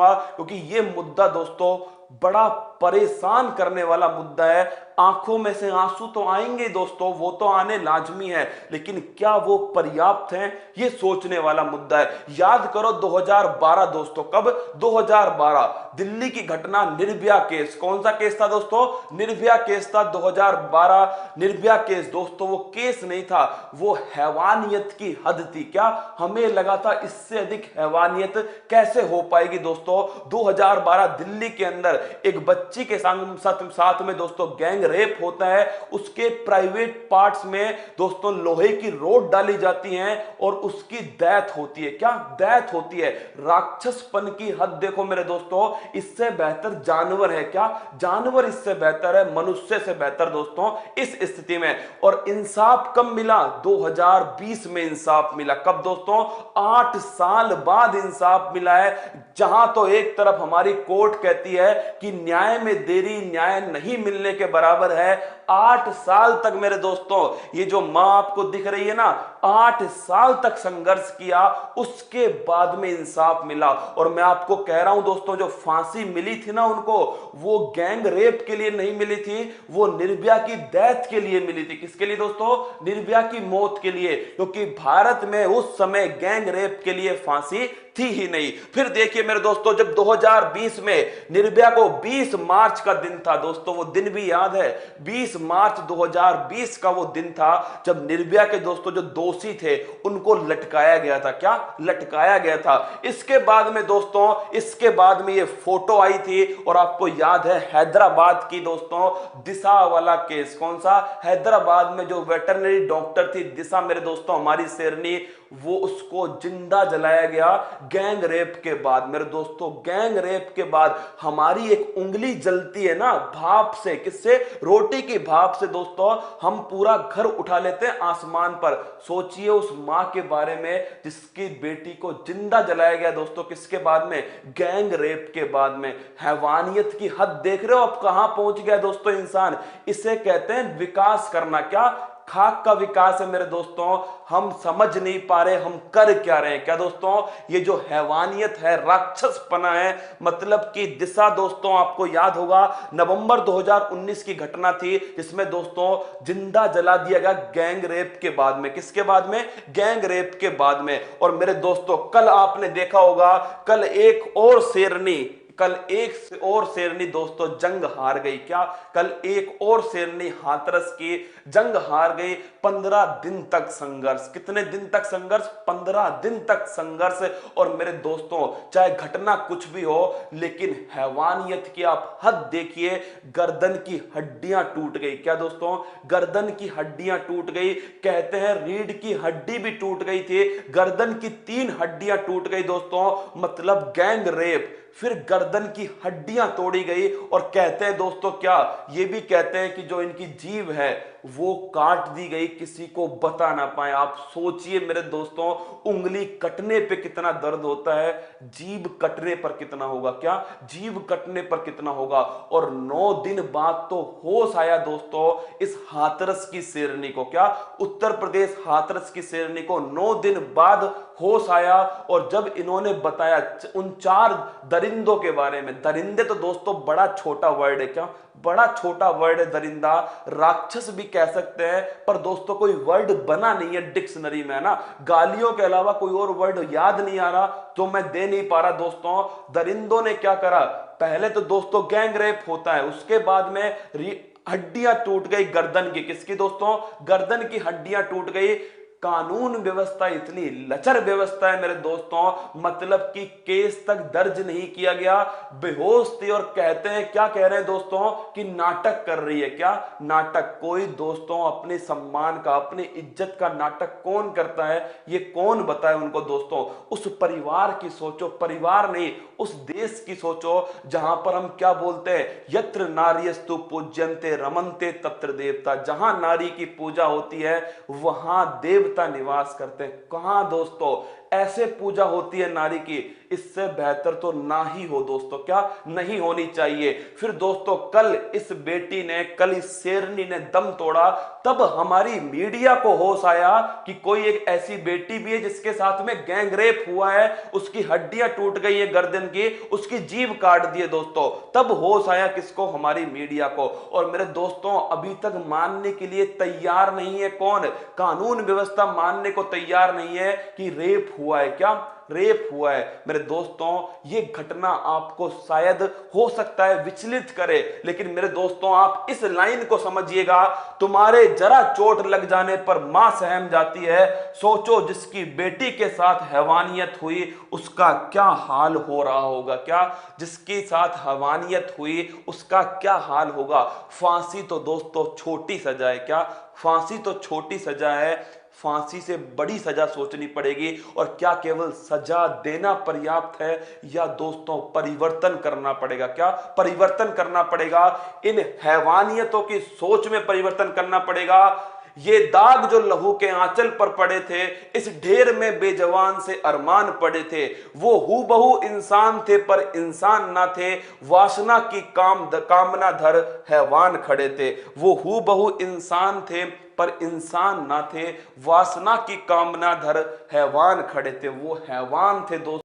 करूंगा, क्योंकि ये मुद्दा दोस्तों बड़ा परेशान करने वाला मुद्दा है। आंखों में से आंसू तो आएंगे दोस्तों, वो तो आने लाजमी है, लेकिन क्या वो पर्याप्त हैं, ये सोचने वाला मुद्दा है। याद करो 2012 दोस्तों, कब? 2012 दिल्ली की घटना, निर्भया केस। कौन सा केस था दोस्तों? निर्भया केस था 2012। निर्भया केस दोस्तों वो केस नहीं था, वो हैवानियत की हद थी। क्या हमें लगा था इससे अधिक हैवानियत कैसे हो पाएगी दोस्तों? 2012 दिल्ली के अंदर एक बच्ची के साथ में दोस्तों गैंग रेप होता है। उसके प्राइवेट पार्ट्स में दोस्तों लोहे की रोड डाली जाती है और उसकी डेथ होती है। क्या डेथ होती है? राक्षसपन की हद देखो मेरे दोस्तों, इससे बेहतर जानवर है क्या? जानवर इससे बेहतर है, मनुष्य से बेहतर दोस्तों इस स्थिति में। और इंसाफ कब मिला? 2020 में इंसाफ मिला। कब दोस्तों? 8 साल बाद इंसाफ मिला है। जहां तो एक तरफ हमारी कोर्ट कहती है कि न्याय में देरी न्याय नहीं मिलने के बराबर है, 8 साल तक मेरे दोस्तों ये जो मां आपको दिख रही है ना, 8 साल तक संघर्ष किया, उसके बाद में इंसाफ मिला। और मैं आपको कह रहा हूं दोस्तों, जो फांसी मिली थी ना उनको, वो गैंग रेप के लिए नहीं मिली थी, वो निर्भया की डेथ के लिए मिली थी। किसके लिए दोस्तों? निर्भया की मौत के लिए, क्योंकि भारत में उस समय गैंग रेप के लिए फांसी थी ही नहीं। फिर देखिए मेरे दोस्तों, जब 2020 में निर्भया को 20 मार्च का दिन था दोस्तों, वो दिन भी याद है, 20 मार्च 2020 का वो दिन था जब निर्भया के दोस्तों जो दोषी थे उनको लटकाया गया था। क्या लटकाया गया था? इसके बाद में दोस्तों, इसके बाद में ये फोटो आई थी, और आपको याद है हैदराबाद की दोस्तों दिशा वाला केस। कौन सा? हैदराबाद में जो वेटरनरी डॉक्टर थी दिशा मेरे दोस्तों, हमारी शेरनी, वो उसको जिंदा जलाया गया गैंग रेप के बाद। मेरे दोस्तों गैंग रेप के बाद हमारी एक उंगली जलती है ना भाप से। किससे? रोटी की भाप से दोस्तों हम पूरा घर उठा लेते हैं आसमान पर। सोचिए उस मां के बारे में जिसकी बेटी को जिंदा जलाया गया दोस्तों, किसके बाद में? गैंग रेप के बाद में। हैवानियत की हद देख रहे हो अब कहां पहुंच गया दोस्तों इंसान? इसे कहते हैं विकास करना। क्या खाक का विकास है मेरे दोस्तों? हम समझ नहीं पा रहे हम कर क्या रहे हैं। क्या दोस्तों? ये जो हैवानियत है, राक्षसपना है, मतलब कि दिशा दोस्तों आपको याद होगा नवंबर 2019 की घटना थी, जिसमें दोस्तों जिंदा जला दिया गया गैंग रेप के बाद में। किसके बाद में? गैंग रेप के बाद में। और मेरे दोस्तों कल आपने देखा होगा, कल एक और शेरनी, कल एक और शेरनी दोस्तों जंग हार गई। क्या? कल एक और शेरनी हाथरस की जंग हार गई। 15 दिन तक संघर्ष। कितने दिन तक संघर्ष? 15 दिन तक संघर्ष। और मेरे दोस्तों चाहे घटना कुछ भी हो, लेकिन हैवानियत की आप हद देखिए। गर्दन की हड्डियां टूट गई। क्या दोस्तों? गर्दन की हड्डियां टूट गई। कहते हैं रीढ़ की हड्डी भी टूट गई थी, गर्दन की 3 हड्डियां टूट गई दोस्तों, मतलब गैंग रेप। फिर गर्दन की हड्डियां तोड़ी गई। और कहते हैं दोस्तों, क्या ये भी कहते हैं कि जो इनकी जीभ है वो काट दी गई, किसी को बता ना पाए। आप सोचिए मेरे दोस्तों, उंगली कटने पे कितना दर्द होता है, जीभ कटने पर कितना होगा? क्या जीभ कटने पर कितना होगा? और 9 दिन बाद तो होश आया दोस्तों इस हाथरस की शेरनी को। क्या? उत्तर प्रदेश हाथरस की शेरनी को 9 दिन बाद होश आया। और जब इन्होंने बताया उन 4 दरिंदों के बारे में, दरिंदे तो दोस्तों बड़ा छोटा वर्ड है। क्या? बड़ा छोटा वर्ड है दरिंदा, राक्षस भी कह सकते हैं, पर दोस्तों कोई वर्ड बना नहीं है डिक्शनरी में, है ना? गालियों के अलावा कोई और वर्ड याद नहीं आ रहा, तो मैं दे नहीं पा रहा दोस्तों। दरिंदों ने क्या करा? पहले तो दोस्तों गैंग रेप होता है, उसके बाद में हड्डियां टूट गई गर्दन की। किसकी दोस्तों? गर्दन की हड्डियां टूट गई। कानून व्यवस्था इतनी लचर व्यवस्था है मेरे दोस्तों, मतलब कि केस तक दर्ज नहीं किया गया, बेहोश थी। और कहते हैं, क्या कह रहे हैं दोस्तों, कि नाटक कर रही है। क्या नाटक? कोई दोस्तों अपने सम्मान का, अपनी इज्जत का नाटक कौन करता है, ये कौन बताए उनको दोस्तों? उस परिवार की सोचो, परिवार नहीं उस देश की सोचो जहां पर हम क्या बोलते हैं, यत्र नार्यस्तु पूज्यन्ते रमन्ते तत्र देवता। जहां नारी की पूजा होती है वहां देवता निवास करते हैं। कहां दोस्तों? ऐसे पूजा होती है नारी की, इससे बेहतर तो ना ही हो दोस्तों, क्या नहीं होनी चाहिए। फिर दोस्तों कल इस बेटी ने, कल इस शेरनी ने दम तोड़ा, तब हमारी मीडिया को होश आया कि कोई एक ऐसी बेटी भी है जिसके साथ में गैंग रेप हुआ है, उसकी हड्डियां टूट गई है गर्दन की, उसकी जीभ काट दी है दोस्तों। तब होश आया किसको? हमारी मीडिया को। और मेरे दोस्तों अभी तक मानने के लिए तैयार नहीं है कौन? कानून व्यवस्था मानने को तैयार नहीं है कि रेप हुआ है। क्या रेप हुआ है? मेरे दोस्तों ये घटना आपको शायद हो सकता है विचलित करे, लेकिन मेरे दोस्तों आप इस लाइन को समझिएगा, तुम्हारे जरा चोट लग जाने पर मां सहम जाती है, सोचो जिसकी बेटी के साथ हैवानियत हुई उसका क्या हाल हो रहा होगा। क्या जिसके साथ हैवानियत हुई उसका क्या हाल होगा। फांसी तो दोस्तों छोटी सजा है। क्या फांसी तो छोटी सजा है, फांसी से बड़ी सजा सोचनी पड़ेगी। और क्या केवल सजा देना पर्याप्त है, या दोस्तों परिवर्तन करना पड़ेगा? क्या परिवर्तन करना पड़ेगा? इन हैवानियतों की सोच में परिवर्तन करना पड़ेगा। ये दाग जो लहू के आंचल पर पड़े थे, इस ढेर में बेजवान से अरमान पड़े थे, वो हूबहू इंसान थे पर इंसान ना थे, वासना की कामना धर हैवान खड़े थे। वो हूबहू इंसान थे पर इंसान ना थे, वासना की कामना धर हैवान खड़े थे। वो हैवान थे दोस्तों।